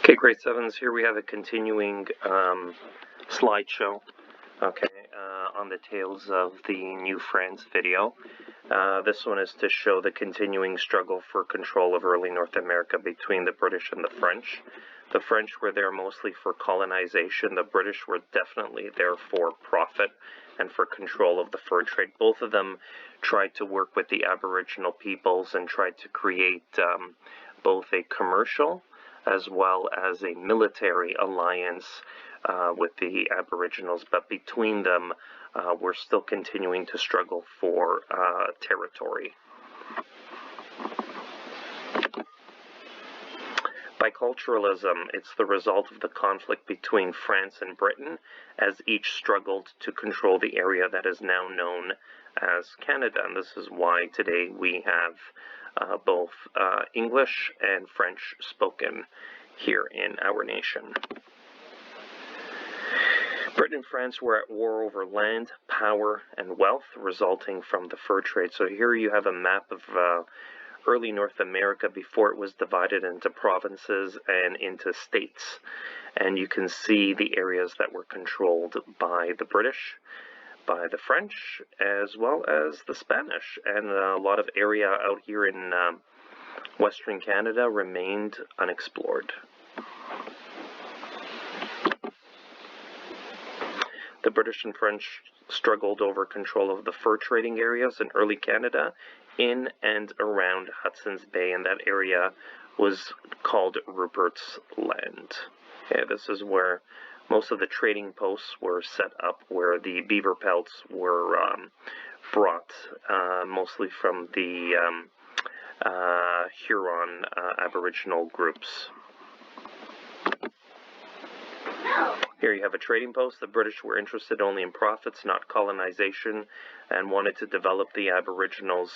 Okay, grade 7s, here we have a continuing slideshow, okay, on the Tales of the New France video. This one is to show the continuing struggle for control of early North America between the British and the French. The French were there mostly for colonization. The British were definitely there for profit and for control of the fur trade. Both of them tried to work with the Aboriginal peoples and tried to create both a commercial as well as a military alliance with the Aboriginals, but between them we're still continuing to struggle for territory. Biculturalism, it's the result of the conflict between France and Britain as each struggled to control the area that is now known as Canada, and this is why today we have both English and French spoken here in our nation. Britain and France were at war over land, power, and wealth resulting from the fur trade. So here you have a map of early North America before it was divided into provinces and into states. And you can see the areas that were controlled by the British, by the French, as well as the Spanish. And a lot of area out here in Western Canada remained unexplored. The British and French struggled over control of the fur trading areas in early Canada in and around Hudson's Bay, and that area was called Ruperts Land. Okay, this is where most of the trading posts were set up, where the beaver pelts were brought, mostly from the Huron Aboriginal groups. Here you have a trading post. The British were interested only in profits, not colonization, and wanted to develop the Aboriginals,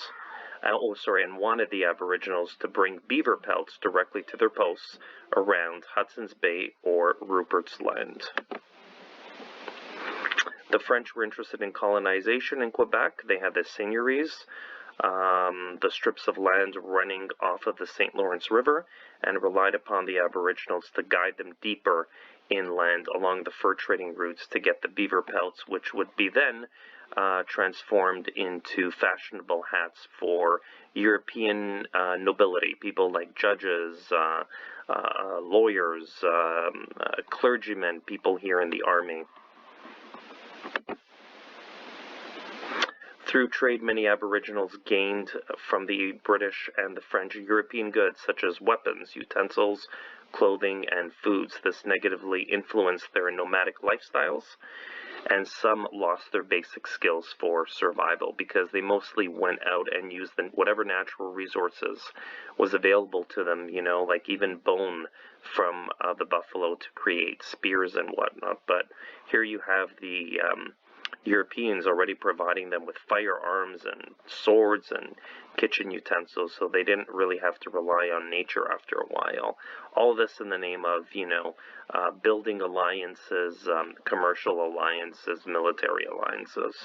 and wanted the Aboriginals to bring beaver pelts directly to their posts around Hudson's Bay or Ruperts Land. The French were interested in colonization in Quebec. They had the seigneuries, the strips of land running off of the St. Lawrence River, and relied upon the Aboriginals to guide them deeper inland along the fur trading routes to get the beaver pelts, which would be then transformed into fashionable hats for European nobility, people like judges, lawyers, clergymen, people here in the army. Through trade, many Aboriginals gained from the British and the French European goods such as weapons, utensils, clothing, and foods. This negatively influenced their nomadic lifestyles, and some lost their basic skills for survival because they mostly went out and used whatever natural resources was available to them, like even bone from the buffalo to create spears and whatnot. But here you have the Europeans already providing them with firearms and swords and kitchen utensils, so they didn't really have to rely on nature after a while. All this in the name of, building alliances, commercial alliances, military alliances.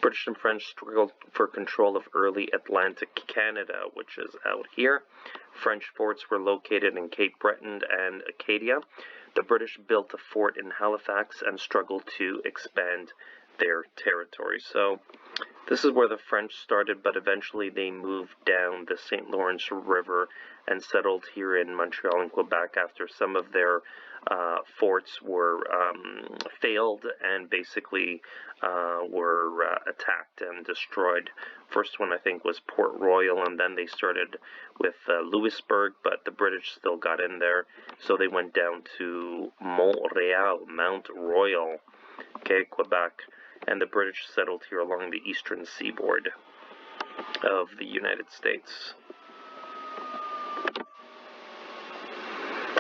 British and French struggled for control of early Atlantic Canada, which is out here. French forts were located in Cape Breton and Acadia. The British built a fort in Halifax and struggled to expand their territory. So this is where the French started, but eventually they moved down the St. Lawrence River and settled here in Montreal and Quebec after some of their forts were failed and basically were attacked and destroyed. First one, I think, was Port Royal, and then they started with Louisbourg, but the British still got in there, so they went down to Montreal, Mount Royal, okay, Quebec, and the British settled here along the eastern seaboard of the United States.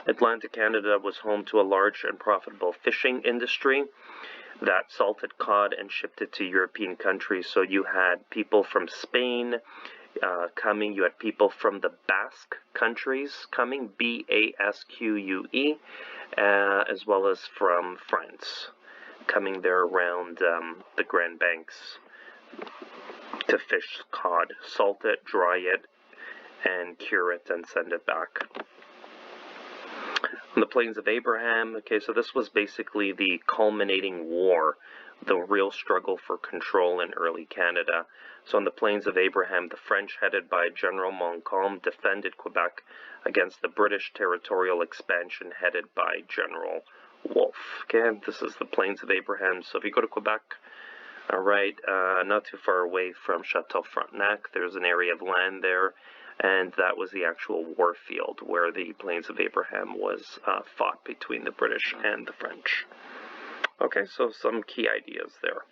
Atlantic Canada was home to a large and profitable fishing industry that salted cod and shipped it to European countries. So you had people from Spain coming, you had people from the Basque countries coming, B-A-S-Q-U-E, as well as from France, coming there around the Grand Banks to fish cod, salt it, dry it, and cure it and send it back. On the Plains of Abraham, okay, so this was basically the culminating war, the real struggle for control in early Canada. So on the Plains of Abraham, the French, headed by General Montcalm, defended Quebec against the British territorial expansion headed by General Wolfe. Okay, this is the Plains of Abraham. So if you go to Quebec, all right, not too far away from Chateau Frontenac, there's an area of land there, and that was the actual war field where the Plains of Abraham was fought between the British and the French. Okay, so some key ideas there.